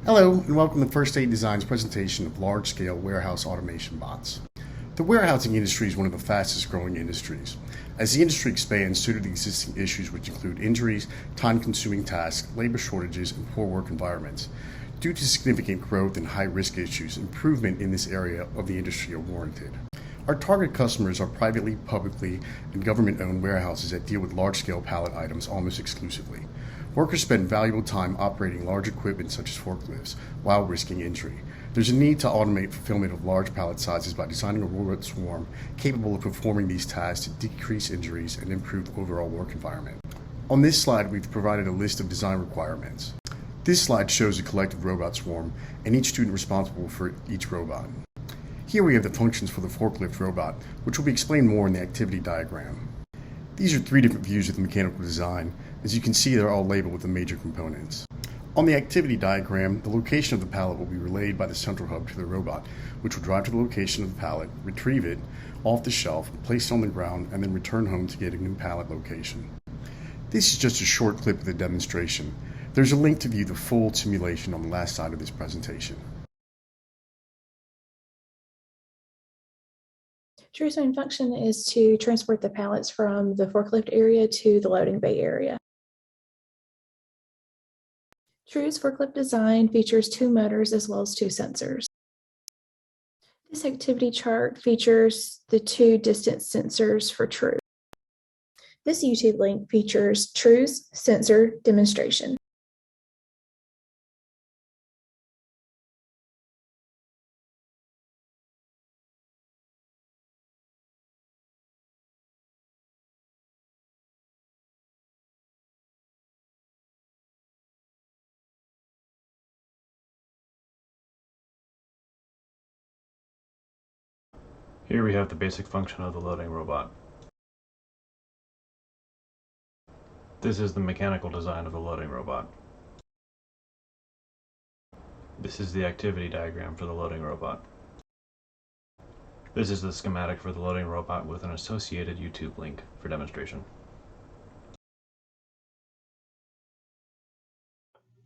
Hello, and welcome to First Aid Design's presentation of large-scale warehouse automation bots. The warehousing industry is one of the fastest-growing industries. As the industry expands due to the existing issues which include injuries, time-consuming tasks, labor shortages, and poor work environments. Due to significant growth and high-risk issues, improvement in this area of the industry are warranted. Our target customers are privately, publicly, and government-owned warehouses that deal with large-scale pallet items almost exclusively. Workers spend valuable time operating large equipment such as forklifts while risking injury. There's a need to automate fulfillment of large pallet sizes by designing a robot swarm capable of performing these tasks to decrease injuries and improve the overall work environment. On this slide, we've provided a list of design requirements. This slide shows a collective robot swarm and each student responsible for each robot. Here we have the functions for the forklift robot, which will be explained more in the activity diagram. These are three different views of the mechanical design. As you can see, they're all labeled with the major components. On the activity diagram, the location of the pallet will be relayed by the central hub to the robot, which will drive to the location of the pallet, retrieve it off the shelf, place it on the ground, and then return home to get a new pallet location. This is just a short clip of the demonstration. There's a link to view the full simulation on the last slide of this presentation. True's main function is to transport the pallets from the forklift area to the loading bay area. True's forklift design features 2 motors as well as 2 sensors. This activity chart features the 2 distance sensors for True. This YouTube link features True's sensor demonstration. Here we have the basic function of the loading robot. This is the mechanical design of the loading robot. This is the activity diagram for the loading robot. This is the schematic for the loading robot with an associated YouTube link for demonstration.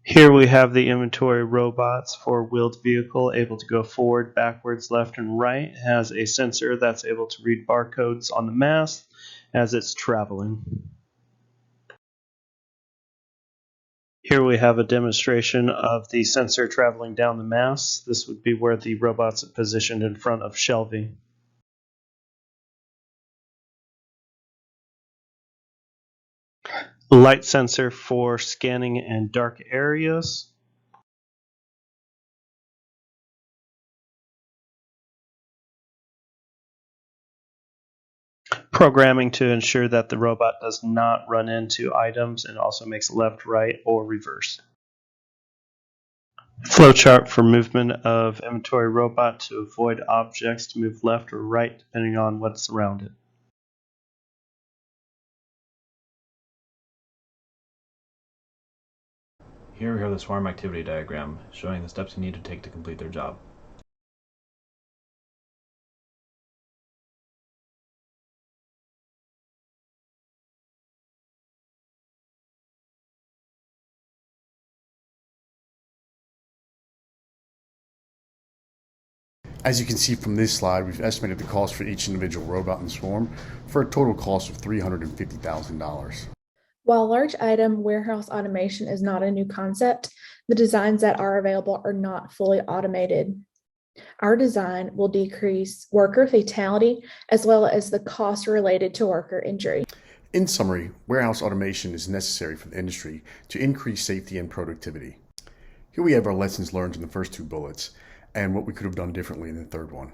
Here we have the inventory robots for wheeled vehicle, able to go forward, backwards, left, and right. It has a sensor that's able to read barcodes on the mast as it's traveling. Here we have a demonstration of the sensor traveling down the mast. This would be where the robot's positioned in front of shelving. Light sensor for scanning in dark areas. Programming to ensure that the robot does not run into items and also makes left, right, or reverse. Flowchart for movement of inventory robot to avoid objects to move left or right depending on what's around it. Here we have the swarm activity diagram, showing the steps you need to take to complete their job. As you can see from this slide, we've estimated the cost for each individual robot in the swarm for a total cost of $350,000. While large item warehouse automation is not a new concept, the designs that are available are not fully automated. Our design will decrease worker fatality as well as the cost related to worker injury. In summary, warehouse automation is necessary for the industry to increase safety and productivity. Here we have our lessons learned in the first 2 bullets and what we could have done differently in the third one.